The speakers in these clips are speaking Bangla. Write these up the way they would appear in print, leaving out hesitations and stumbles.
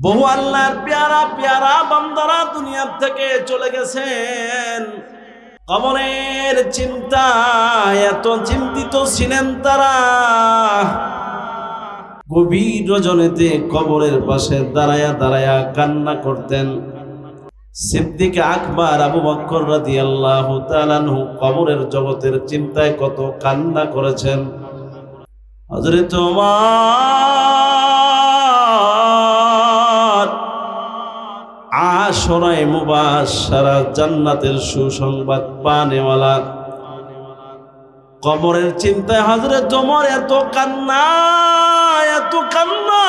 বহু আল্লাহর পেয়ারা পেয়ারা বান্দারা দুনিয়া থেকে চলে গেছেন। কবরের চিন্তায় এত চিন্তিত ছিলেন তারা, গভীর রজনীতে কবরের পাশে দাঁড়ায়া দাঁড়ায়া কান্না করতেন। সিদ্দিক আকবর আবু বকর রাদিয়াল্লাহু তাআলা আনহু কবরের জগতের চিন্তায় কত কান্না করেছেন। হযরত ওমর আশরায়ে মুবাশশারা জান্নাতের সুসংবাদ পানেওয়ালা, কবরের চিন্তায় হযরত ওমর এত কান্না এত কান্না।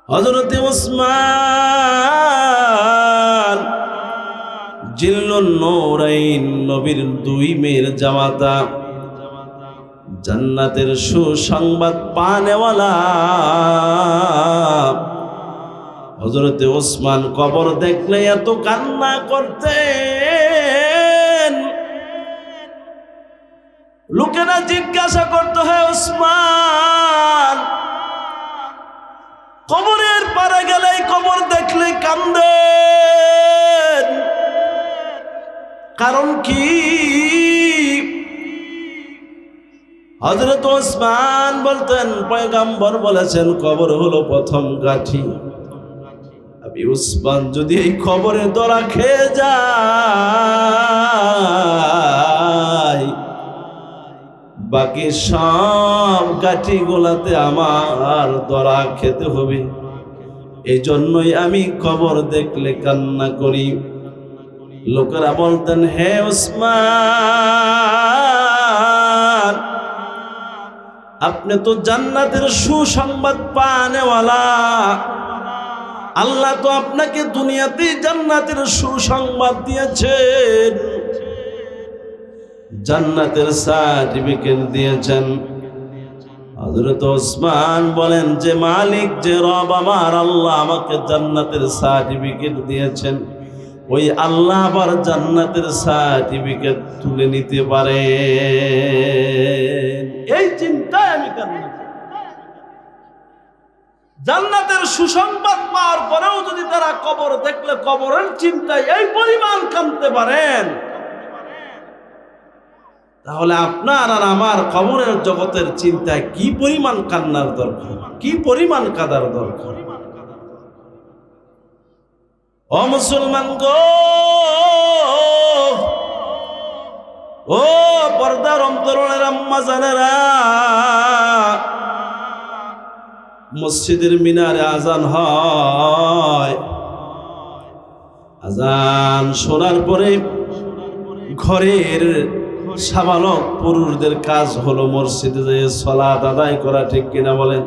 হযরত উসমান জিল্লুন নূরাইন নবীর দুই মেয়ের জামাতা, জান্নাতের সুসংবাদ পানেওয়ালা হযরত উসমান কবর দেখলে এত কান্না করতেন। লোকেরা জিজ্ঞাসা করতো, হে উসমান, কবরের পারে গেলেই কবর দেখলে কান্দেন, কারণ কি? হযরত উসমান বলতেন, পয়গম্বর বলেছেন কবর হলো প্রথম কাঠি। আমি উসমান যদি এই কবরে ধরা খেয়ে যাই, বাকি সব কাঠি গোলাতে আমার ধরা খেতে হবে। এই জন্যই আমি কবর দেখলে কান্না করি। লোকেরা বলতেন, হে উসমান, আপনি তো জান্নাতের সুসংবাদ পানেওয়ালা, আল্লাহ তো আপনাকে দুনিয়াতে জান্নাতের সুসংবাদ দিয়েছেন, জান্নাতের সার্টিফিকেট দিয়েছেন। হযরত ওসমান বলেন, যে মালিক যে রব আমার আল্লাহ আমাকে জান্নাতের সার্টিফিকেট দিয়েছেন, ওই আল্লাহ আবার জান্নাতের সার্টিফিকেট তুলে নিতে পারে। এই চিন্তায় আমি কান্না করি। জান্নাতের সুসংবাদ পাওয়ার পরেও যদি তারা কবর দেখলে কবরের চিন্তায় এই পরিমাণ কাঁদতে পারেন, তাহলে আপনার আর আমার কবরের জগতের চিন্তায় কি পরিমাণ কান্নার দরকার, কি পরিমাণ কাঁদার দরকার। ও মুসলমান গো, ও পর্দার অন্তরের আম্মা জানেরা, মসজিদের মিনারে আজান হয়, আজান শোনার পরে ঘরের সাবালক পুরুষদের কাজ হলো মসজিদে যেয়ে সালাত আদায় করা, ঠিক কিনা বলেন?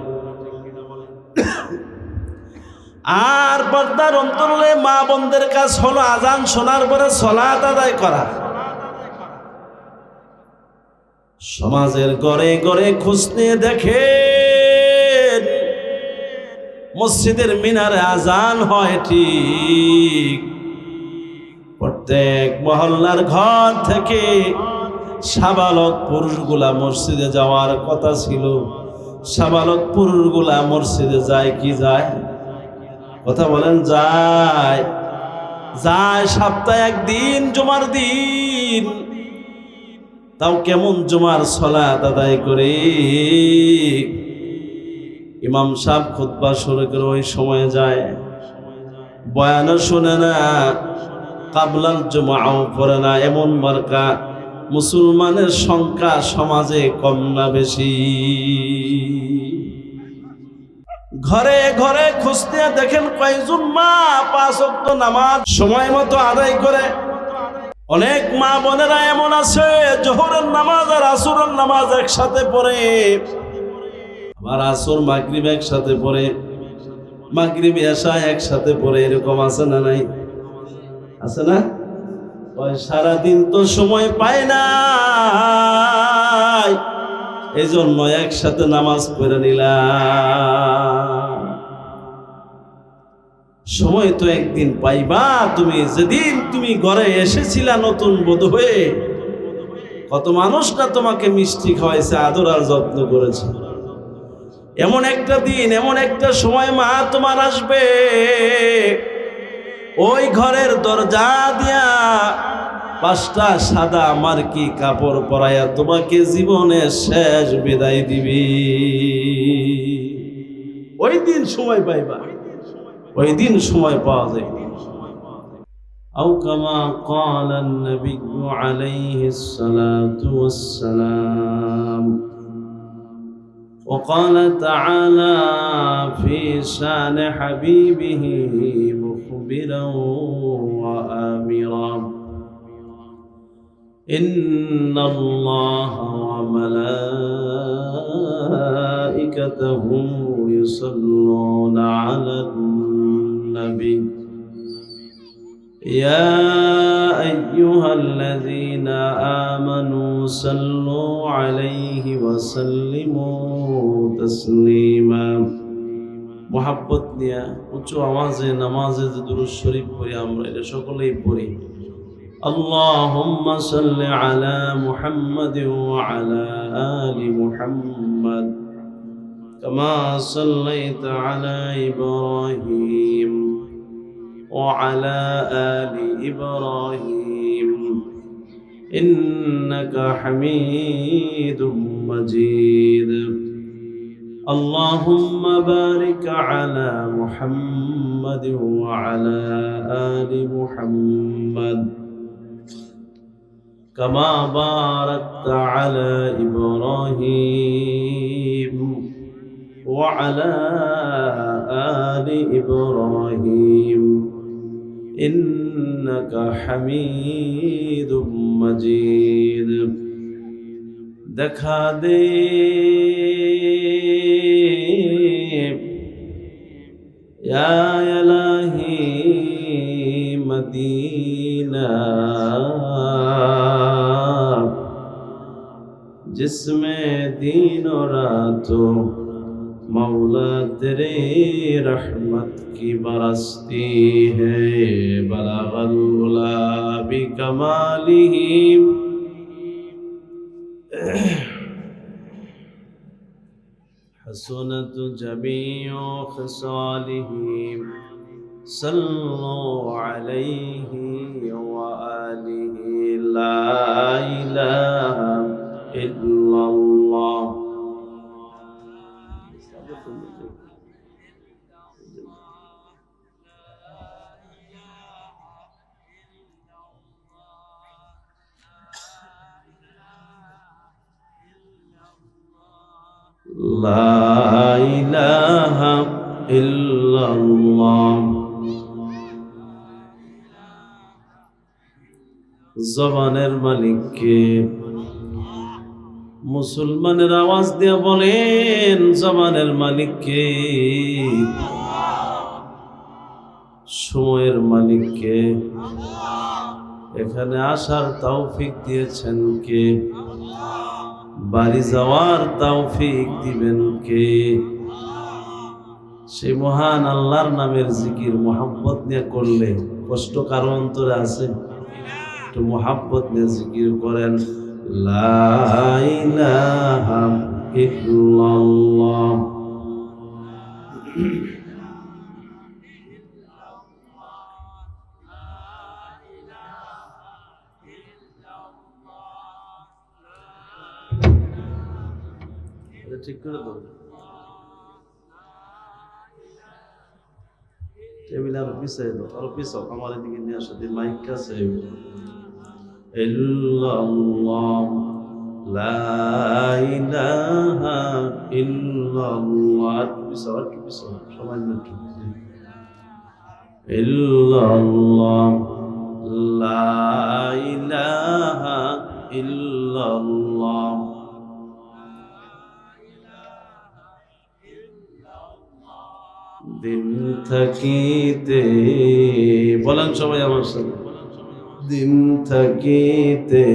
আর পর্দার অন্তরে মা বোনদের কাজ হলো আজান শোনার পরে সালাত আদায় করা। সমাজের ঘরে ঘরে খোঁজ নিয়ে দেখেন, মসজিদের মিনারে আজান হয় ঠিক, প্রত্যেক মহল্লার ঘর থেকে সাবালক পুরুষগুলা মসজিদে যাওয়ার কথা ছিল। সাবালক পুরুষগুলা মসজিদে যায় কি যায়? কথা বলেন, যায়? যায় সপ্তাহে একদিন, জুমার দিন। তাও কেমন জুমার সালাত আদায় করে ইমাম সাহেব খুতবা শুরু করে ওই সময়ে যায়, বয়ানও শুনে না, কাবলাল জুমাও পড়ে না। এমন মার্কা মুসলমানের সংখ্যা সমাজে কম না বেশি? ঘরে ঘরে খুঁজতে দেখেন কয়জন মা 5 ওয়াক্ত নামাজ সময় মতো আদায় করে। অনেক মা বোনেরা এমন আছে জোহরের নামাজ আর আসরের নামাজ একসাথে পড়ে, আবার আসর মাগরিব একসাথে পড়ে, মাগরিব এশা একসাথে পড়ে। এরকম আছে না নাই? আছে না? ওই সারাদিন তো সময় পায় না, এই জন্য একসাথে নামাজ পড়ে নিলাম। সময় তো একদিন পাইবা তুমি, যেদিন তুমি ঘরে এসেছিলা নতুন বধূ হয়ে, কত মানুষটা তোমাকে মিষ্টি খাওয়াইছে, আদর আর যত্ন করেছে। এমন একটা দিন, এমন একটা সময় মা তোমার আসবে, ওই ঘরের দরজা দিয়া 5টা সাদা মার্কি কাপড় পরাইয়া তোমাকে জীবনের শেষ বিদায় দিবি। ওই দিন সময় পাইবা, ওই দিন সময় পাওয়া যায়। أو كما قال النبي عليه الصلاة والسلام وقال تعالى في شان حبيبه مخبرا وآمرا إن الله وملائكته يصلون على النبي يا أيها الذين آمنوا صلوا عليه وسلموا تسليما محبت নিয়া উচ্চ আওয়াজে নামাজে দুরূদ শরীফ পড়ি, আমরা এটা সকলেই পড়ি। اللهم صل على محمد وعلى آل محمد كما صليت على إبراهيم وعلى آل إبراهيم إنك حميد مجيد اللهم بارك على محمد وعلى آل محمد كما باركت على إبراهيم وعلى آل إبراهيم إنك حميد مجيد দেখা দে يا إلهي مدینہ जिसमें दिनों रातों मौला तेरे रहमत की बरसती है बलगल उला बिकमालिही हसनत जमीउ खसालिही सल्लु अलैहि व आलिहि ला इलाहा इल्लल्लाह লা ইলাহা ইল্লাল্লাহ। জবানের মালিককে মুসলমানের আওয়াজ দিয়ে বলেন, জবানের মালিককে, সময়ের মালিককে, এখানে আসার তৌফিক দিয়েছেন কে, বাড়ি যাওয়ার তৌফিক দিবেন কে? সেই মহান আল্লাহর নামের জিকির মোহাব্বত নিয়ে করলে কষ্ট কারো অন্তরে আছে? একটু মোহাব্বত নিয়ে জিকির করেন, লা ইলাহা ইল্লাল্লাহ। ঠিক করে দাও, টেবিল আর পিছাই দাও, আর পিছাও, আমার এদিকে নিয়ে আসো, মাইক কাছে ইল্লাল্লাহ লা ইলাহা ইল্লাল্লাহ। পিছাও, আর কি পিছাও, সবাই মিলে ইল্লাল্লাহ লা ইলাহা ইল্লাল্লাহ। দিন থাকিতে বলেন সবাই আমার সাথে, দিন থাকিতে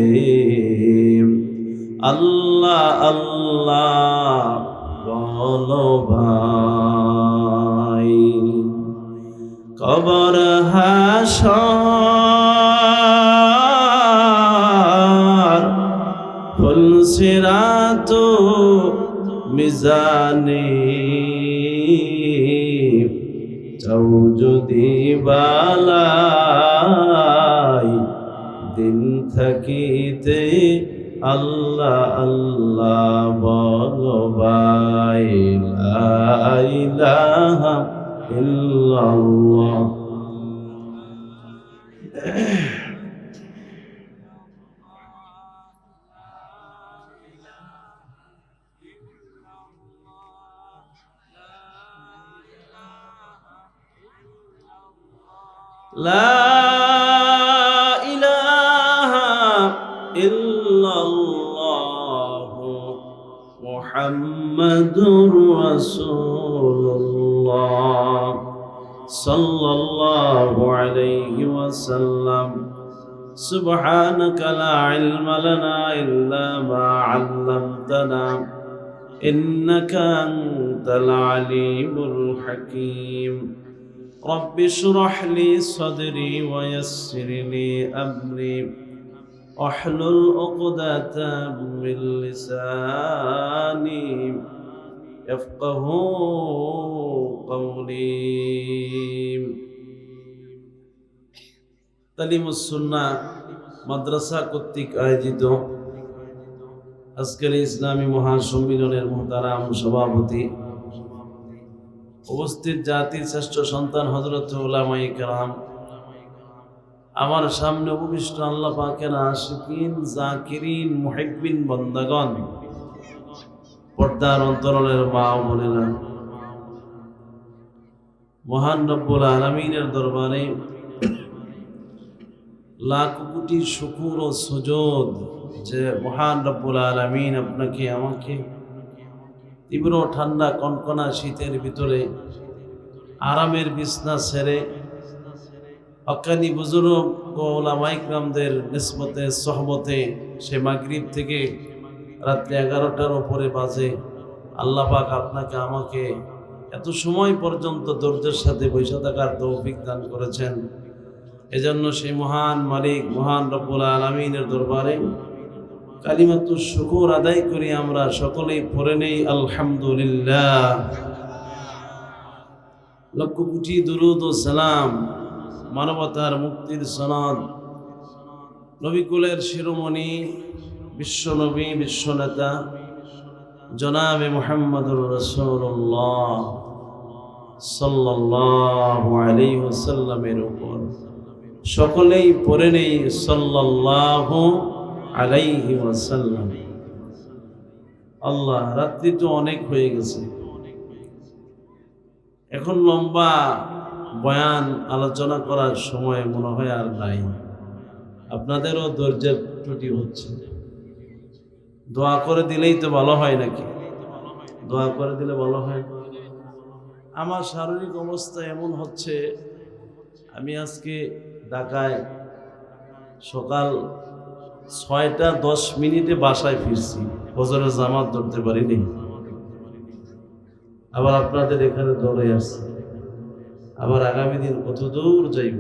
আল্লাহ আল্লাহ বলো ভাই, কবর হাসর মিজানে চাও যদি বালাই দিন থাকিতে আল্লাহ আল্লাহ বলো ভাই লা ইলাহা ইল্লাল্লাহ। লা ইলাহা ইল্লাল্লাহ মুহাম্মাদুর রাসূলুল্লাহ সাল্লাল্লাহু আলাইহি ওয়াসাল্লাম। সুবহানাকা লা ইলমা লানা ইল্লা মা 'আল্লামতানা ইন্নাকা আনতাল আলিমুল হাকীম। رب اشرح لي صدري ويسر لي أمري واحلل عقدة من لساني يفقهوا قولي। তালিমুস সুন্নাহ মাদ্রাসা কর্তৃক আয়োজিত আজকের ইসলামী মহাসম্মিলনের মুহতারাম সভাপতি, উপস্থিত জাতির শ্রেষ্ঠ সন্তান হযরত উলামায়ে কেরাম, আমার সামনে উপবিষ্ট আল্লাহ পাকের আশিকিন জাকিরিন মুহিব্বিন বান্দাগণ, পর্দার অন্তরালের মা ও বোনেরা, মহান রব্বুল আলামিনের দরবারে লাখ কোটি শুকর ও সুজুদ যে মহান রব্বুল আলামিন আপনাকে আমাকে তীব্র ঠান্ডা কনকনা শীতের ভিতরে আরামের বিছনা ছেড়ে হক্কানি বুজুর্গ ও উলামায়ে কেরামদের নিসবতে সোহবতে সে মাগরিব থেকে রাত্রি 11টার উপরে বাজে আল্লাহ পাক আপনাকে আমাকে এত সময় পর্যন্ত ধৈর্যের সাথে বসে থাকার তৌফিক দান করেছেন। এজন্য সেই মহান মালিক মহান রব্বুল আলামিনের দরবারে কালিমাতুশ শুকর আদায় করি আমরা সকলেই পড়ে নেই আলহামদুলিল্লাহ। লক্ষ কোটি দুরূদ ও সালাম মানবতার মুক্তির সনদ নবী কুলের শিরোমণি বিশ্বনবী বিশ্বনেতা জনাবে মুহাম্মদুর রাসূলুল্লাহ সাল্লাল্লাহু আলাইহি ওয়াসাল্লামের উপর সকলেই পড়ে নেই সাল্লাল্লাহু আলাইহি ওয়াসাল্লাম। আল্লাহ, রাত্রি তো অনেক হয়ে গেছে, এখন লম্বা বয়ান আলোচনা করার সময় মনে হয় আর নাই। আপনাদেরও ধৈর্যের ত্রুটি হচ্ছে, দোয়া করে দিলেই তো ভালো হয় নাকি? দোয়া করে দিলে ভালো হয়। আমার শারীরিক অবস্থা এমন হচ্ছে, আমি আজকে ঢাকায় সকাল 6:10 বাসায় ফিরছি, ফজরের জামাত ধরতে পারিনি, আবার আপনাদের এখানে দৌড়ে আসছে, আবার আগামী দিন কত দূর যাইব।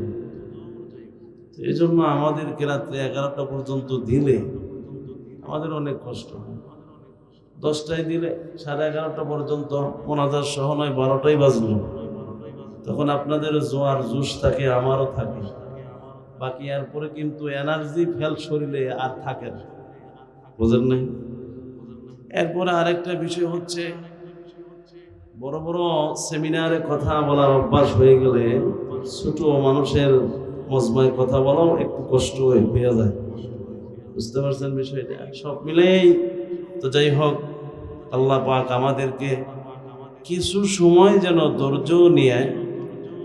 এই জন্য আমাদেরকে রাত্রে 11টা পর্যন্ত দিলে আমাদের অনেক কষ্ট হয়। 10টায় দিলে 11:30 পর্যন্ত মোনাজাত সহ নয় 12টাই বাজলো, তখন আপনাদের জোয়ার জুস থাকে, আমারও থাকে, বাকি এরপরে কিন্তু এনার্জি ফেল শরীরে আর থাকে না, বুঝেন নাই? এরপরে আরেকটা বিষয় হচ্ছে, বড় বড় সেমিনারে কথা বলার অভ্যাস হয়ে গেলে ছোট মানুষের মজমায় কথা বলাও একটু কষ্ট হয়ে যায়, বুঝতে পারছেন বিষয়টা? সব মিলেই তো যাই হোক, আল্লাহ পাক আমাদেরকে কিছু সময় যেন ধৈর্য নিয়ে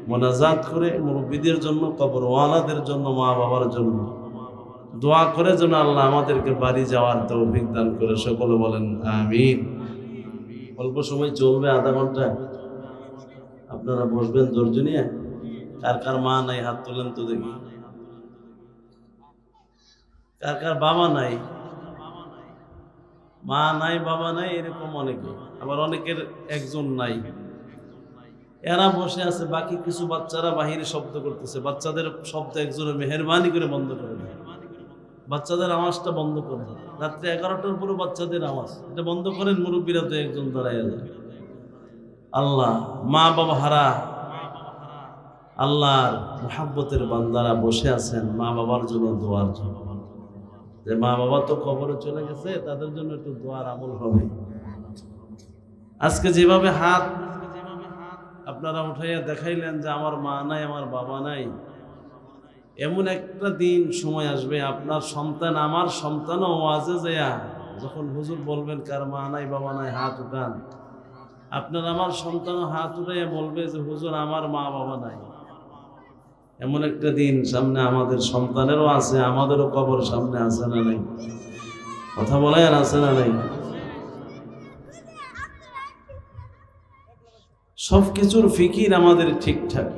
মোনাজাত করে মুরব্বীদের জন্য, কবরওয়ালাদের জন্য, মা বাবার জন্য দোয়া করে যেন আল্লাহ আমাদেরকে বাড়ি যাওয়ার তৌফিক দান করে। সকলে বলেন আমিন। অল্প সময় চলবে, আধা ঘন্টা, আপনারা বসবেন ধৈর্য নিয়ে। কার কার মা নাই হাত তোলেন তো দেখি। কার কার বাবা নাই? মা নাই, বাবা নাই, এরকম অনেকে। আবার অনেকের একজন নাই, এরা বসে আছে, বাকি কিছু বাচ্চারা বাহিরে শব্দ করতেছে। বাচ্চাদের শব্দ একজনের মেহেরবানি করে বন্ধ করে দেয়, বাচ্চাদের আওয়াজটা বন্ধ করেন। রাত্রে 11টার পরে বাচ্চাদের আওয়াজ এটা বন্ধ করেন। মুরব্বীরা তো একজন দাঁড়ায় যায়। আল্লাহ, মা বাবা হারা আল্লাহর মুহাব্বতের বান্দারা বসে আছেন মা বাবার জন্য দোয়ার জন্য। যে মা বাবা তো কবরে চলে গেছে, তাদের জন্য একটু দোয়ার আমল হবে। আজকে যেভাবে হাত আপনারা উঠাইয়া দেখাইলেন যে আমার মা নাই, আমার বাবা নাই, এমন একটা দিন সময় আসবে আপনার সন্তান, আমার সন্তানও ওয়াজে যায়া যখন হুজুর বলবেন কার মা নাই বাবা নাই হাত উঠান, আপনার আমার সন্তানও হাত উঠাইয়া বলবে যে হুজুর আমার মা বাবা নাই। এমন একটা দিন সামনে আমাদের সন্তানেরও আছে, আমাদেরও কবর সামনে আছে না নাই? কথা বলেন, আছে না নাই? সবকিছুর ফিকির আমাদের ঠিকঠাক,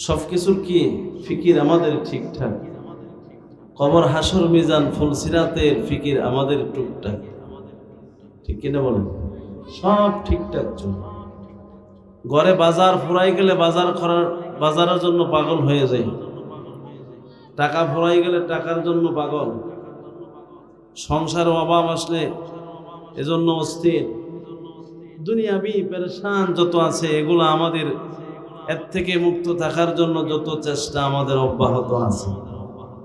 সবকিছুর কি ফিকির আমাদের ঠিকঠাক। কবর, হাসর, মিজান, ফুলসিরাতের ফিকির আমাদের টুকটাক, ঠিক কিনা বলেন? সব ঠিকঠাক চলে। ঘরে বাজার ফুরাই গেলে বাজারের জন্য পাগল হয়ে যায়, টাকা ফুরাই গেলে টাকার জন্য পাগল, সংসারে অভাব আসলে এজন্য অস্থির, দুনিয়াবি পেরেশান যত আছে এগুলো আমাদের এর থেকে মুক্ত থাকার জন্য যত চেষ্টা আমাদের অব্যাহত আছে,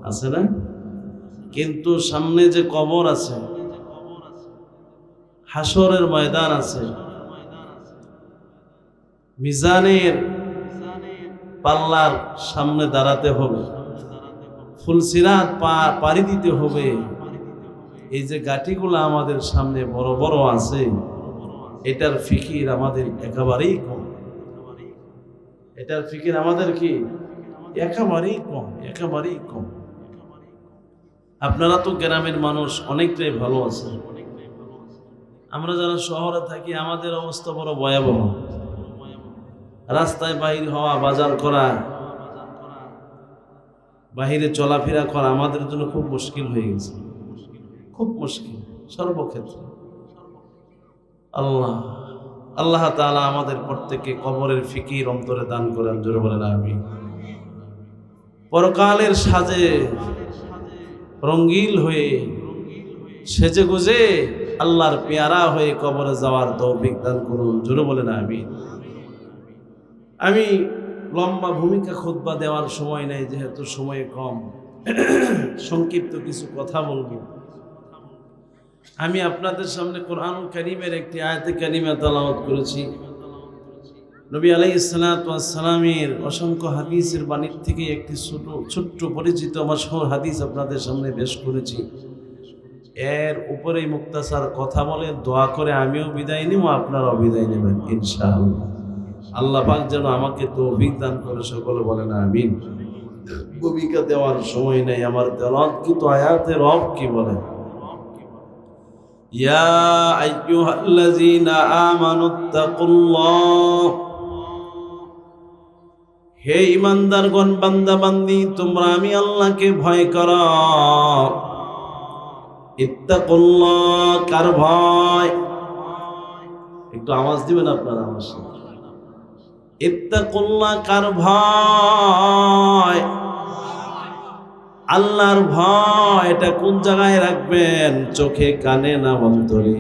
আছে না? কিন্তু সামনে যে কবর আছে, হাসরের ময়দান আছে, মিজানের পাল্লার সামনে দাঁড়াতে হবে, ফুলসিরাত পাড়ি দিতে হবে। এই যে গাঠিগুলো আমাদের সামনে বড় বড় আছে, এটার ফিকির আমাদের একেবারেই কম। এটার ফিকির আমাদের কি একেবারেই কম, একেবারেই কম। আপনারা তো গ্রামের মানুষ, অনেকটাই ভালো আছে। আমরা যারা শহরে থাকি আমাদের অবস্থা বড় ভয়াবহ। রাস্তায় বাহির হওয়া, বাজার করা, বাহিরে চলাফেরা করা আমাদের জন্য খুব মুশকিল হয়ে গেছে, খুব মুশকিল সর্বক্ষেত্রে। আল্লাহ তাআলা আমাদের প্রত্যেককে কবরের ফিকির অন্তরে দান করেন, জোরে বলেন আমিন। পরকালের সাজে রঙ্গিল হয়ে সেজে গুজে আল্লাহর পেয়ারা হয়ে কবরে যাওয়ার তৌফিক দান করুন, জোরে বলেন আমিন। আমি লম্বা ভূমিকা খুতবা দেওয়ার সময় নেই, যেহেতু সময় কম, সংক্ষিপ্ত কিছু কথা বলবো। আমি আপনাদের সামনে কোরআনুল কারীমের একটি আয়াতে কারিমা তেলাওয়াত করেছি। নবী আলাইহিস সালাতু ওয়াস সালামের অসংখ্য হাদিসের বাণী থেকে একটি ছোট্ট পরিচিত মাশহুর হাদিস আপনাদের সামনে পেশ করেছি। এর উপরেই মুক্তাসার কথা বলে দোয়া করে আমিও বিদায় নিব, আপনারাও বিদায় নেবেন ইনশাআল্লাহ। আল্লাহ পাক যেন আমাকে তৌফিক দান করে, সকলে বলেন আমিন। ভূমিকা দেওয়ার সময় নেই, আমার তেলাওয়াত কিন্তু আয়াতের রব কি বলে, ইয়া আইয়ুহাল্লাযীনা আমানুত্তাকুল্লাহ, হে ঈমানদারগণ, বান্দা বান্দি, তোমরা আমি আল্লাহকে ভয় করো। ইত্তাকুল্লাহ, কার ভয়? একটু আওয়াজ দিবেন আপনারা আমার সাথে। ইত্তাকুল্লাহ, কার ভয়? আল্লাহর ভয়। এটা কোন জায়গায় রাখবেন? চোখে, কানে না অন্তরে?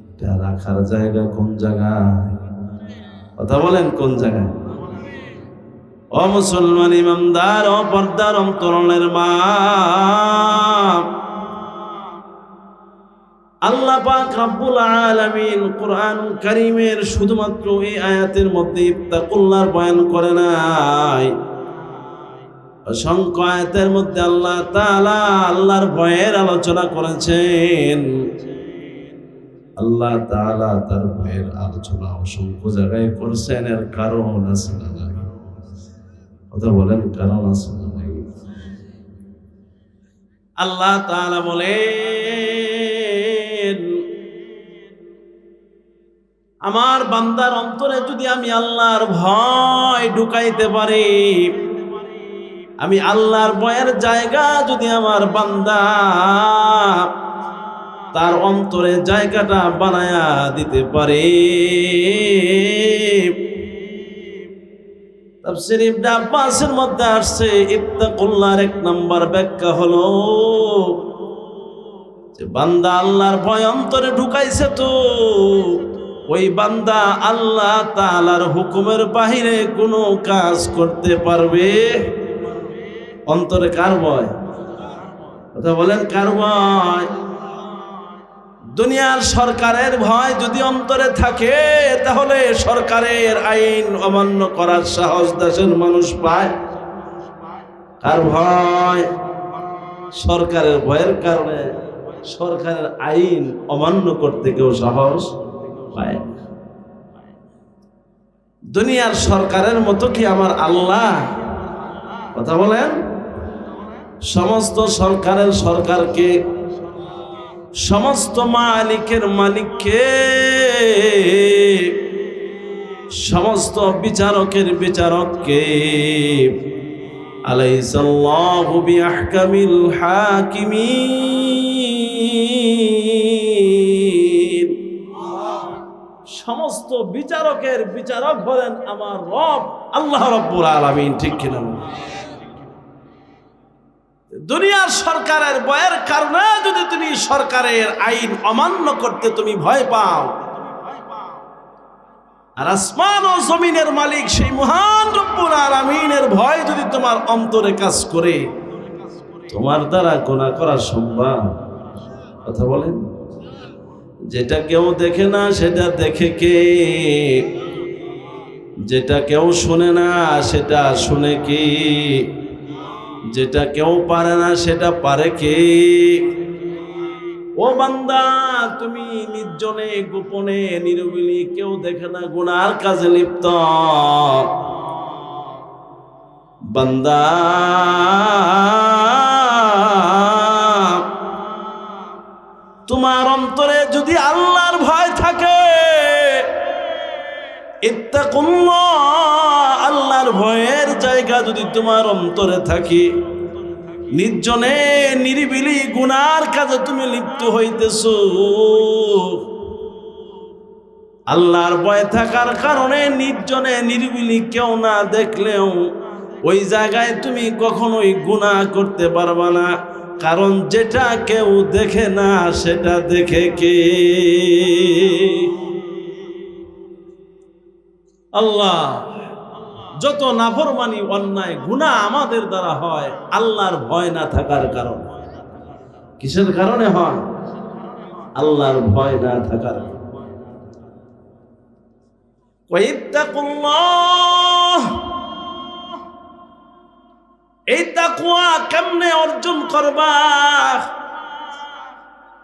এটা রাখার জায়গা কোন জায়গায়? কথা বলেন, কোন জায়গায়? ও মুসলমান ইমানদার, ও পর্দার অন্তরণের মা, আল্লাহ পাক রব্বুল আলামিন কোরআনুল কারীমের শুধুমাত্র এই আয়াতের মধ্যে ইত্তাকুল্লাহর বয়ান করে নাই, অসংখ্য আয়াতের মধ্যে আল্লাহ তাআলা আল্লাহর ভয়ের আলোচনা করেছেন। আল্লাহ তাআলা তার ভয়ের আলোচনা অসংখ্য জায়গায় করেছেন। এর কারণ আছে না নাই? কথা বলেন, কারণ আছে না নাই? আল্লাহ তাআলা বলেন, আমার বান্দার অন্তরে যদি আমি আল্লাহর ভয় ঢুকাইতে পারি, আমি আল্লাহর ভয়ের জায়গা যদি আমার বান্দা তার অন্তরে জায়গাটা বানায়া দিতে পারে, তাফসীর ইবনে আব্বাসের মধ্যে আসছে ইত্তাকুল্লাহর এক নাম্বার ব্যাখ্যা হলো যে বান্দা আল্লাহর ভয় অন্তরে ঢুকাইছে তো ওই বান্দা আল্লাহ তাআলার হুকুমের বাহিরে কোনো কাজ করতে পারবে। অন্তরে কার ভয়? কথা বলেন, কার ভয়? দুনিয়ার সরকারের ভয় যদি অন্তরে থাকে তাহলে সরকারের আইন অমান্য করার সাহস দেশের মানুষ পায়। কার ভয়? সরকারের ভয়ের কারণে সরকারের আইন অমান্য করতে কেউ সাহস পায় না। দুনিয়ার সরকারের মতো কি আমার আল্লাহ? কথা বলেন। সমস্ত সরকারের সরকারকে, সমস্ত মালিকের মালিককে, সমস্ত বিচারকের বিচারককে আলাইসাল্লাহু বিআহকামিল হাকিমিন। সমস্ত বিচারকের বিচারক হলেন আমার রব আল্লাহ রাব্বুল আলামিন। ঠিক কিনা? দুনিয়ার সরকারের ভয়ের কারণে যদি তুমি সরকারের আইন অমান্য করতে তুমি ভয় পাও, আর আসমান ও জমিনের মালিক সেই মহান রব্বুল আলামিনের ভয় যদি তোমার অন্তরে কাজ করে, তোমার দ্বারা গুনাহ করা সম্ভব? কথা বলেন। যেটা কেউ দেখে না সেটা দেখে কে? যেটা কেউ শুনে না সেটা শুনে কে? যেটা কেউ পারে না সেটা পারে কে? ও বান্দা, তুমি নির্জনে গোপনে নিরিবিলি কেউ দেখে না গুনার কাজে লিপ্ত বান্দা, তোমার অন্তরে যদি আল্লাহর ভয় থাকে, ইত্তাকুল্লাহ, আল্লাহর ভয়ের জায়গা যদি তোমার অন্তরে থাকে, নির্জনে নিরিবিলি গুনার কাজে তুমি লিপ্ত হইতেছো, আল্লাহর ভয় থাকার কারণে নির্জনে নিরিবিলি কেউ না দেখলেও ওই জায়গায় তুমি কখনোই গুনাহ করতে পারবা না। কারণ যেটা কেউ দেখে না সেটা দেখে কে? আল্লাহ। যত নাফরমানি অন্যায় গুনাহ আমাদের দ্বারা হয় আল্লাহর ভয় না থাকার কারণে। কিসের কারণে হয়? আল্লাহর ভয় না থাকার কারণে। ওয়াইত্তাকুল্লাহ, এই তাকওয়া কেমনে অর্জন করবা?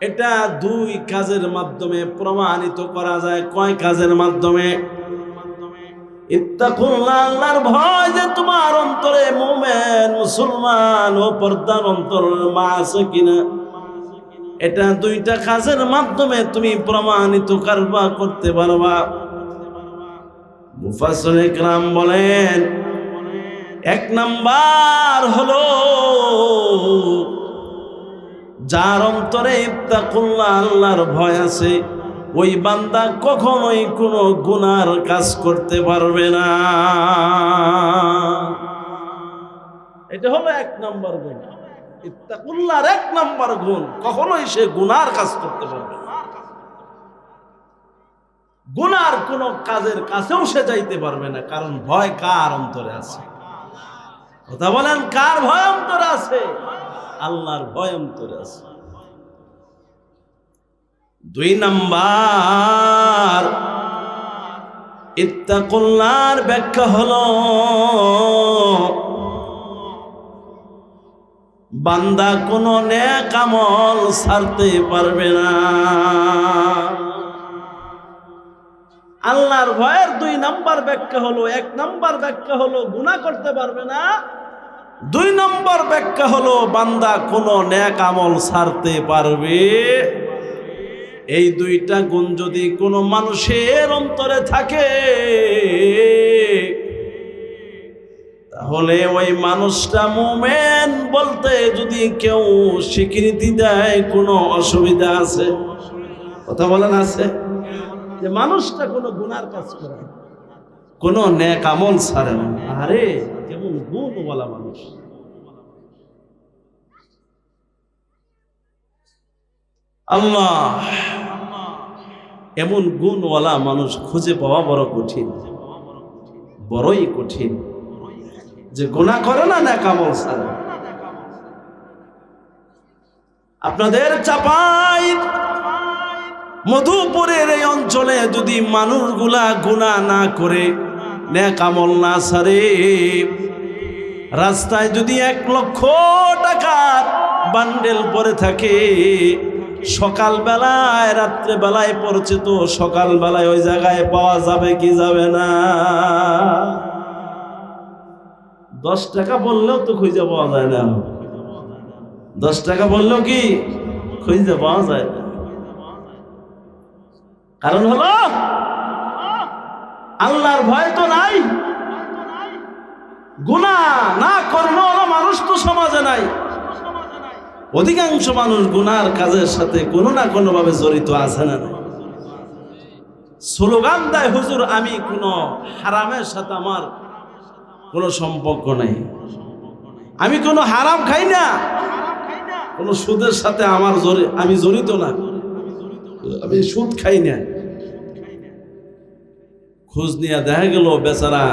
এটা দুই কাজের মাধ্যমে প্রমাণিত করা যায়। কয় কাজের মাধ্যমে? ইত্তাকুল্লাহ, আল্লাহর ভয় যে তোমার অন্তরে মুমিন মুসলমান ও পর্দার অন্তরের মা আছে কিনা, এটা দুইটা কাজের মাধ্যমে তুমি প্রমাণিত করতে পারবা। মুফাসসির ইকরাম বলেন, এক নাম্বার হলো যার অন্তরে ইত্তাকুল্লাহ আল্লাহর ভয় আছে, ওই বান্দা কখনোই কোনো গুনার কাজ করতে পারবে না। এটা হলো এক নাম্বার গুণ। ইত্তাকুল্লাহর এক নাম্বার গুণ, কখনোই সে গুনার কাজ করতে পারবে না। গুনার কোনো কাজের কাছেও সে যাইতে পারবে না, কারণ ভয় কার অন্তরে আছে? কথা বলেন, কার ভয় অন্তরে আছে? আল্লাহর ভয় অন্তরে আছে। দুই নাম্বার, ইত্তাকুল্লাহর ব্যাখ্যা হলো বান্দা কোন নেক আমল ছাড়তে পারবে না। আল্লাহর ভয়ের দুই নাম্বার ব্যাখ্যা হলো, এক নাম্বার ব্যাখ্যা হলো গুনাহ করতে পারবে না, দুই নম্বর ব্যাখ্যা হলো বান্দা কোন নেক আমল ছাড়তে পারবে। এই দুইটা গুণ যদি কোনো মানুষের অন্তরে থাকে তাহলে ওই মানুষটা মুমিন বলতে যদি কেউ স্বীকৃতি দেয় কোনো অসুবিধা আছে? কথা বলেন, আছে? যে মানুষটা কোনো গুনার কাজ করে, কোন নেক আমল ছাড়ে না। আরে কেমন গুণওয়ালা মানুষ! আল্লাহ, এমন গুণওয়ালা মানুষ খুঁজে পাওয়া বড় কঠিন, বড়ই কঠিন, যে গুনাহ করে না, নেক আমল ছাড়ে। আপনাদের চাপাই মধুপুরের এই অঞ্চলে যদি মানুষগুলা গুনাহ না করে, নেক আমল না ছাড়ে, রাস্তায় যদি 1 লক্ষ টাকার বান্ডেল পড়ে থাকে, সকালবেলায় রাত্রে বেলায় পড়ছে, তো সকালবেলায় ওই জায়গায় পাওয়া যাবে কি যাবে না? 10 টাকা বললেও তো খুঁজে পাওয়া যায় না। 10 টাকা বললেও কি খুঁজে পাওয়া যায় না। কারণ হলো আল্লাহর ভয় তো নাই, গুনাহ না করার মানুষ তো সমাজে নাই। অধিকাংশ মানুষ গুনার কাজের সাথে কোনো না কোনো ভাবে জড়িত আছে না। স্লোগান দেয়, হুজুর আমি কোনো হারামের সাথে আমার কোনো সম্পর্ক নাই, আমি কোনো হারাম খাই না, কোনো সুদের সাথে আমি জড়িত না, আমি সুদ খাই না। খোঁজ নিয়ে দেখা গেল বেচারা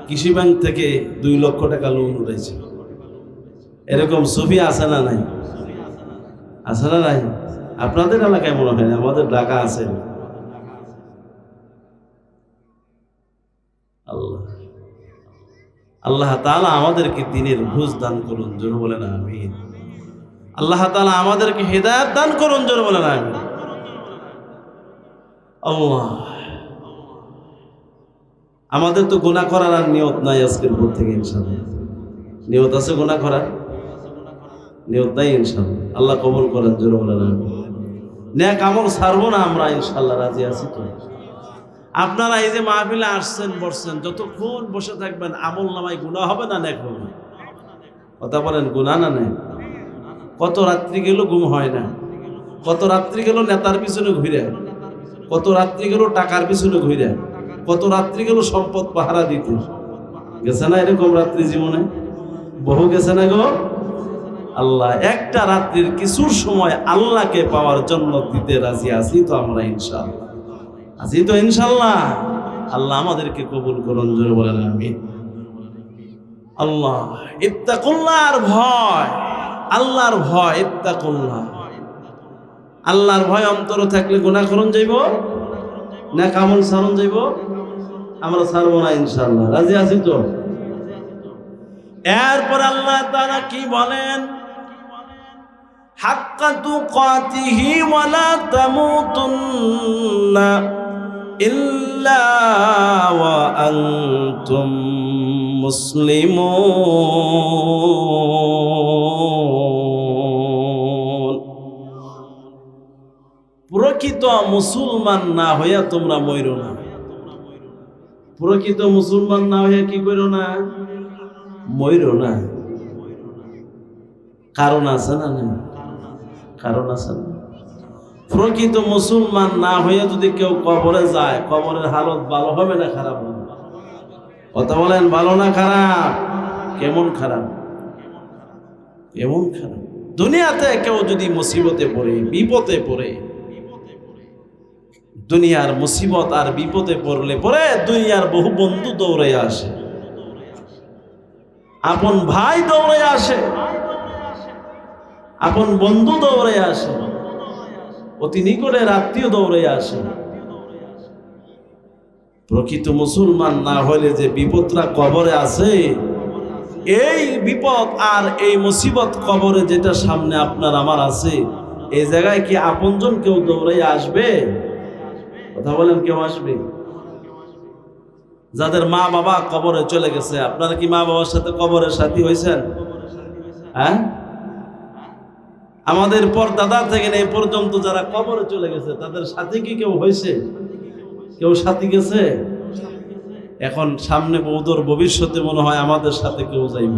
কৃষি ব্যাংক থেকে 2 লক্ষ টাকা লোন উঠেছে। এরকম ছবি আছে না নাই? আছে না নাই? আপনাদের এলাকায় মনে হয় না, আমাদের ঢাকা আছে। আল্লাহ আল্লাহ তাআলা আমাদেরকে দ্বীনের বুঝ দান করুন, জোরে বলেন আমিন। আল্লাহ তাআলা আমাদেরকে হেদায়েত দান করুন, জোরে বলেন আমিন। আল্লাহ, আমাদের তো গুনাহ করার আর নিয়ত নাই আজকের পর থেকে ইনশাআল্লাহ। নিয়ত আছে গুনাহ করার? নিয়ত নাই ইনশাআল্লাহ। আল্লাহ কবুল করেন, জোরে বলেন আমিন। নেক আমল ছাড়বো না আমরা ইনশাআল্লাহ, রাজি আছি তো? আপনারা এই যে মাহফিলে আসছেন বসছেন, যতক্ষণ বসে থাকবেন আমল নামায় গুনাহ হবে না নেক হবে? কথা বলেন, গুনাহ না নেক? কত রাত্রি গেল ঘুম হয় না, কত রাত্রি গেল নেতার পিছনে ঘুরে, কত রাত্রি গেল টাকার পিছনে ঘুরে, কত রাত্রি গেল সম্পদ পাহারা দিতে। গেছে না এরকম রাত্রি জীবনে? বহু গেছে না গো? আল্লাহ একটা রাত্রির কিছুর সময় আল্লাহকে পাওয়ার জন্য দিতে রাজি আছি তো আমরা ইনশাআল্লাহ? আছি তো ইনশাআল্লাহ? আল্লাহ আমাদেরকে কবুল করুন, জোরে বলেন আমিন। আল্লাহ, ইত্তাকুল্লাহর ভয়, আল্লাহর ভয়, ইত্তাকুল্লাহ। আল্লাহর ভয় অন্তরে থাকলে গুনাহ করুন যাইব, নেক আমল ছাড়ুন যাইব? আমরা ছাড়বো না ইনশাআল্লাহ, রাজি আছি তো? এরপর আল্লাহ তাআলা কি বলেন? হাক্কা তুকাতিহি ওয়া লা তামুতুন্না ইল্লা ওয়া আনতুম মুসলিমুন। প্রকৃত মুসলমান না হইয়া তোমরা মইরো না। প্রকৃত মুসলমান না হইয়া কি করো না? মইরো না। কারণ আছে না? না কারণ আছে না? প্রকৃত মুসলমান না হইয়া যদি কেউ কবরে যায়, কবরের হালত ভালো হবে না খারাপ হবে? কথা বলেন, ভালো না খারাপ? কেমন খারাপ? কেমন খারাপ? দুনিয়াতে কেউ যদি মুসিবতে পড়ে, বিপদে পড়ে, দুনিয়ার মুসিবত আর বিপদে পড়লে পরে দুনিয়ার বহু বন্ধু দৌড়ে আসে, আপন ভাই দৌড়ে আসে, আপন বন্ধু দৌড়ে আসে, অতি নিকটের আত্মীয় দৌড়ে আসে। প্রকৃত মুসলমান না হলে যে বিপদটা কবরে আছে, এই বিপদ আর এই মুসিবত কবরে যেটা সামনে আপনার আমার আছে, এই জায়গায় কি আপনজন কেউ দৌড়ে আসবে? কথা বলেন, কেউ আসবে? যাদের মা বাবা কবরে চলে গেছে, আপনারা কি মা বাবার সাথে কবরের সাথী হয়েছেন? হ্যাঁ, আমাদের পর দাদা থেকে এই পর্যন্ত যারা কবরে চলে গেছে তাদের সাথে কি কেউ হয়েছে? কেউ সাথী গেছে? এখন সামনে বৌদর ভবিষ্যতে মনে হয় আমাদের সাথে কেউ যাইব।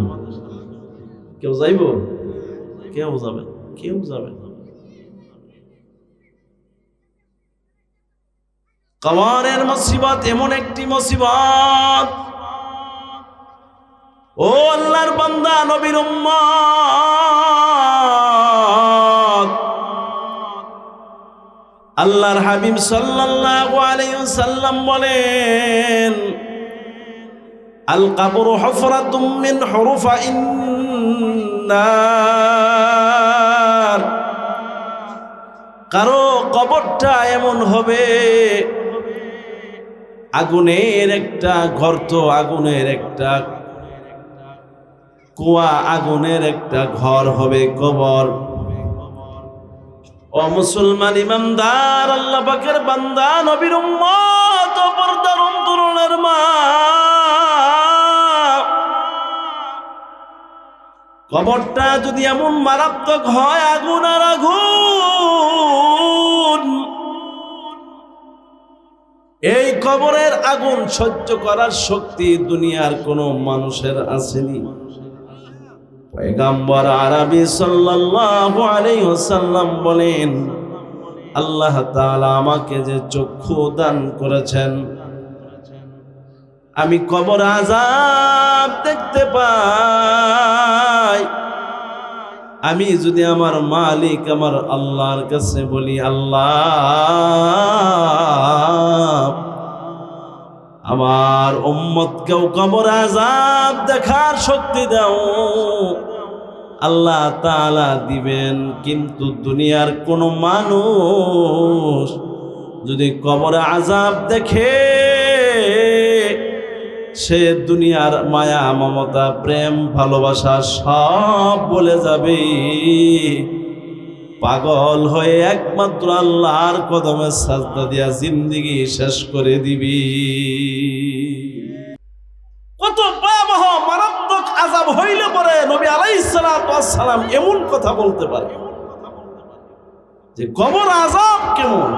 কেউ যাইব? কেউ যাবে? কেউ যাবে? কবরের মুসিবত এমন একটি মুসিবত, ও আল্লাহর বান্দা নবীর উম্মত, আল্লাহর হাবিব সাল্লাল্লাহু আলাইহি ওয়াসাল্লাম বলেন, আল কবরু হুফরাতুম মিন হুরুফাইন নার। কারো কবরটা এমন হবে আগুনের একটা গর্ত, আগুনের একটা কুয়া, আগুনের একটা ঘর হবে কবর। ও মুসলমান ইমানদার, আল্লাহ পাকের বান্দা নবীর উম্মত, পর্দার অন্তরালের মা, কবরটা যদি এমন মারাত্মক হয়, আগুন আর আগুন, এই কবরের আগুন সহ্য করার শক্তি দুনিয়ার কোনো মানুষের আসেনি। পয়গম্বর আরবি সাল্লাল্লাহু আলাইহি ওয়াসাল্লাম বলেন, আল্লাহ তাআলা আমাকে যে চক্ষু দান করেছেন, আমি কবর আযাব দেখতে পাই। আমি যদি আমার মালিক আমার আল্লাহর কাছে বলি, আল্লাহ আমার উম্মতকেও কবর আযাব দেখার শক্তি দাও, আল্লাহ তাআলা দিবেন। কিন্তু দুনিয়ার কোন মানুষ যদি কবর আযাব দেখে, সে দুনিয়ার মায়া মমতা প্রেম ভালোবাসা সব বলে যাবে, পাগল হয়ে একমাত্র আল্লাহর কদমে সাজদা দিয়া জিন্দেগি শেষ করে দিবি। কত ভয়াবহ মারাত্মক আযাব হইলে পরে নবী আলাইহিস সালাতু ওয়াস সালাম এমন কথা বলতে পারে যে কবর আযাব কেমন।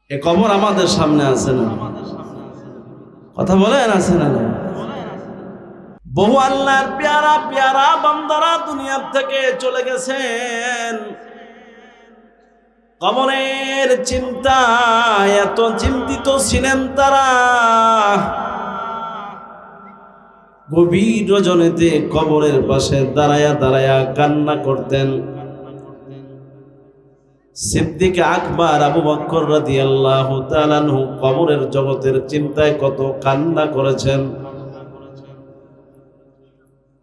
এ কবর আমাদের সামনে আছে না? কথা বলেন, আছে না? বহু আল্লাহর পেয়ারা পেয়ারা বান্দারা দুনিয়ার থেকে চলে গেছেন। কবরের চিন্তায় এত চিন্তিত ছিলেন তারা, গভীর রজনীতে কবরের পাশে দাঁড়ায়া দাঁড়ায়া কান্না করতেন। সিদ্দিক আকবর আবু বকর রাদিয়াল্লাহু তাআলা আনহু কবরের জগতের চিন্তায় কত কান্না করেছেন।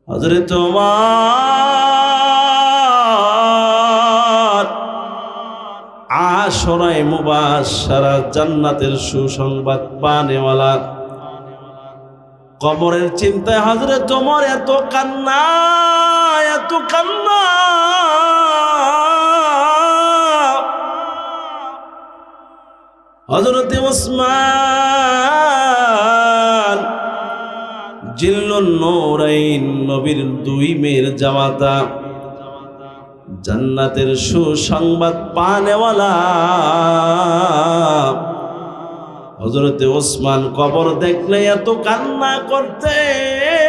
হযরত ওমর আশরায়ে মুবাশশারা জান্নাতের সুসংবাদ পানেওয়ালা, কবরের চিন্তায় হযরত ওমর এত কান্না, এত কান্না। হযরত ওসমান জিল্লুন নূরাইন নবীর দুই মেয়ের জামাতা, জান্নাতের সুসংবাদ পানেওয়ালা হযরত ওসমান কবর দেখলে এত কান্না করতেন,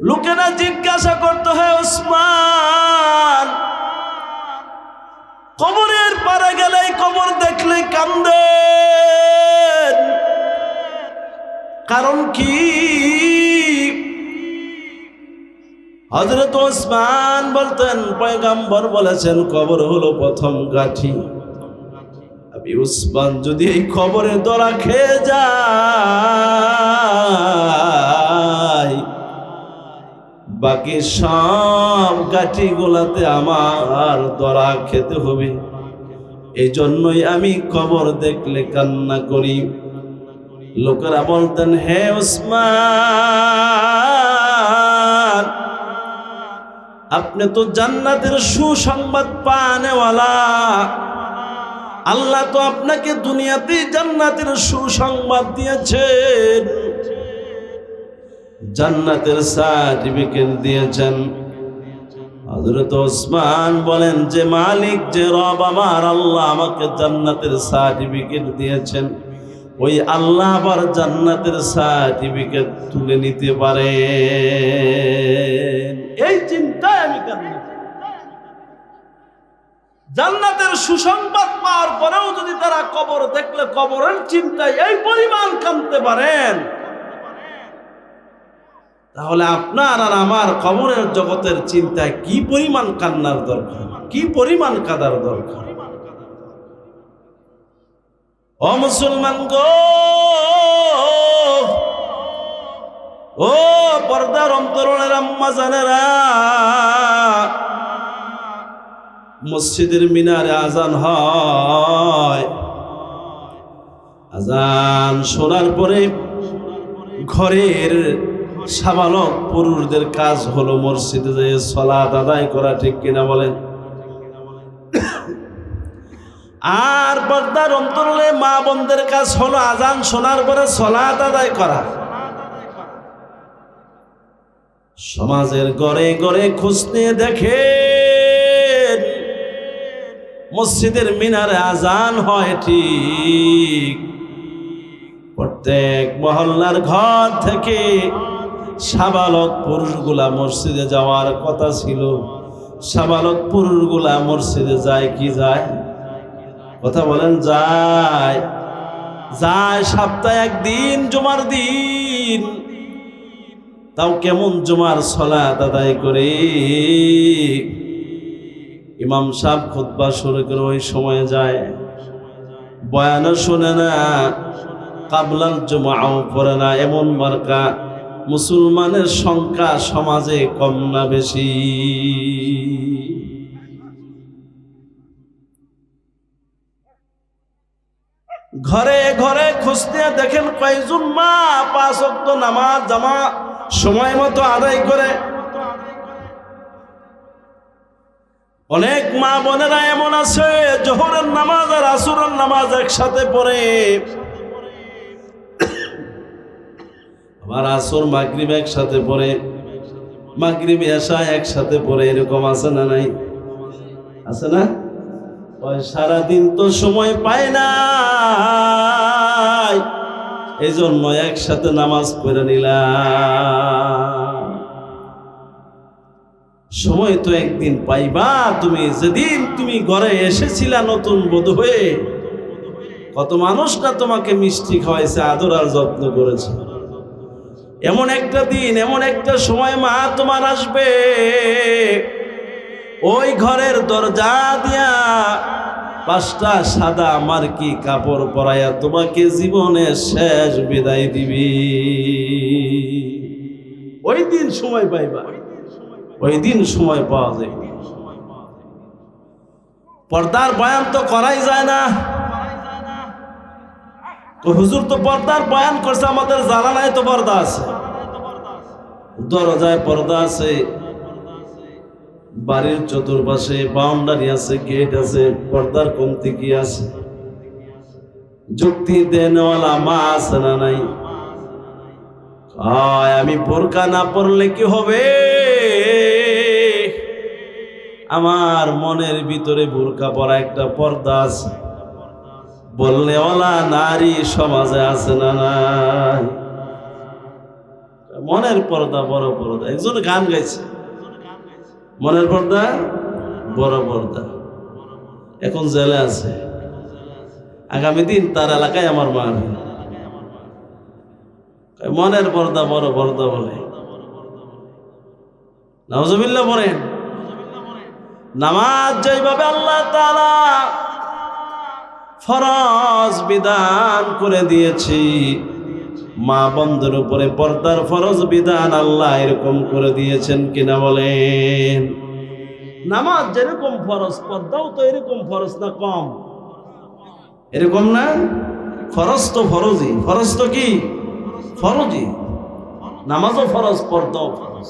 লোকেরা জিজ্ঞাসা করতো, হে ওসমান, কবরের পারে গেলে কবর দেখলে কান্দেন, কারণ কি? হযরত ওসমান বলতেন, পয়গম্বর বলেছেন কবর হলো প্রথম গাঠি। আমি ওসমান যদি এই কবরে ধরা খেয়ে যাই, বাকি সব গাঠি গোলাতে আমার ধরা খেতে হবে। এই জন্যই আমি কবর দেখলে কান্না করি। লোকেরা বলতেন, হে ওসমান, আপনি তো জান্নাতের সুসংবাদ পানেওয়ালা, আল্লাহ তো আপনাকে দুনিয়াতেই জান্নাতের সুসংবাদ দিয়েছেন, জান্নাতের সার্টিফিকেট দিয়েছেন। হযরত ওসমান বলেন, যে মালিক, যে রব আমার আল্লাহ আমাকে জান্নাতের সার্টিফিকেট দিয়েছেন, ওই আল্লাহ আবার জান্নাতের সার্টিফিকেট তুলে নিতে পারে। এই চিন্তায় আমি কান্না। জান্নাতের সুসংবাদ পাওয়ার পরেও যদি তারা কবর দেখলে কবরের চিন্তায় এই পরিমাণ কাঁদতে পারেন, তাহলে আপনার আর আমার কবরের জগতের চিন্তায় কি পরিমাণ কান্নার দরকার, কি পরিমাণ কাঁদার দরকার। ও মুসলমান গো, ও পর্দার অন্তরণের আম্মা জানেরা, মসজিদের মিনারে আজান হয়, আজান শোনার পরে ঘরের সাবালক পুরুষদের কাজ হলো মসজিদে যেয়ে সালাত আদায় করা, ঠিক কিনা বলেন? আর পর্দার অন্তরে মা বোনদের কাজ হলো আজান শোনার পরে সালাত আদায় করা। সমাজের ঘরে ঘরে খোঁজ নিয়ে দেখে মসজিদের মিনারে আজান হয় ঠিক, প্রত্যেক মহল্লার ঘর থেকে সাবালক পুরুষগুলা মসজিদে যাওয়ার কথা ছিল। সাবালক পুরুষগুলা মসজিদে যায় কি যায়? কথা বলেন, যায়? যায় সপ্তাহে একদিন জুমার দিন, তাও কেমন জুমার সালাত আদায় করে ইমাম সাহেব খুতবা শুরু করে ওই সময়ে যায়, বয়ানও শুনে না, কাবলাল জুমাও পড়ে না। এমন মার্কা মুসলমানের সংখ্যা সমাজে কম না বেশি? ঘরে ঘরে খুঁজতে দেখেন কয়জন মা 5 ওয়াক্ত নামাজ জামা সময় মতো আদায় করে। অনেক মা বোনেরা এমন আছে জোহরের নামাজ আর আসরের নামাজ একসাথে পড়ে, আবার আসর মাগরিব একসাথে পড়ে, মাগরিব এশা একসাথে পড়ে। এরকম আছে না নাই? আছে না? ওই সারাদিন তো সময় পায় না, এই জন্য একসাথে নামাজ পড়ে নিলাম। সময় তো একদিন পাইবা তুমি, যেদিন তুমি ঘরে এসেছিলা নতুন বধূ হয়ে, কত মানুষটা তোমাকে মিষ্টি খাওয়াইছে, আদর আর যত্ন করেছে। এমন একটা দিন, এমন একটা সময় মা তোমার আসবে, ওই ঘরের দরজা দিয়া 5টা সাদা মার্কি কাপড় পরাইয়া তোমাকে জীবনের শেষ বিদায় দিবি। ওই দিন সময় পাইবা, ওই দিন সময় পাওয়া যায়। পর্দার বয়ান তো করাই যায় না। তো হুজুর তো পর্দার বয়ান করছে, আমাদের জানা নাই তো পর্দা আছে। দরজায় পর্দা আছে, বাড়ির চতুর্পাশে বাউন্ডারি আছে, গেট আছে, পর্দার কমতি কি আছে? যুক্তি দেনওয়ালা মা আছে না নাই? আমি বোরকা না পরলে কি হবে? আমার মনের ভিতরে বোরকা পরা একটা পর্দা আছে, বললেওয়ালা নারী সমাজে আছে না নাই? মনের পর্দা বড় পর্দা। একজন গান গাইছে, মনের পর্দা বড় পর্দা। এখন জেলে আছে, আগামী দিন তার এলাকায় আমার মা। মনের পর্দা বড় পর্দা বলে, নাউজুবিল্লাহ বলেন। নামাজ যেভাবে আল্লাহ তাআলা ফরজ বিধান করে দিয়েছি, মা বন্ধের উপরে পর্দার ফরজ বিধান আল্লাহ এরকম করে দিয়েছেন কিনা বলেন? নামাজ যেরকম ফরজ, পর্দাও তো এরকম ফরজ না কম? এরকম না? ফরজ তো ফরজই, ফরজ তো কি ফরজই, নামাজও ফরজ, পর্দাও ফরজ।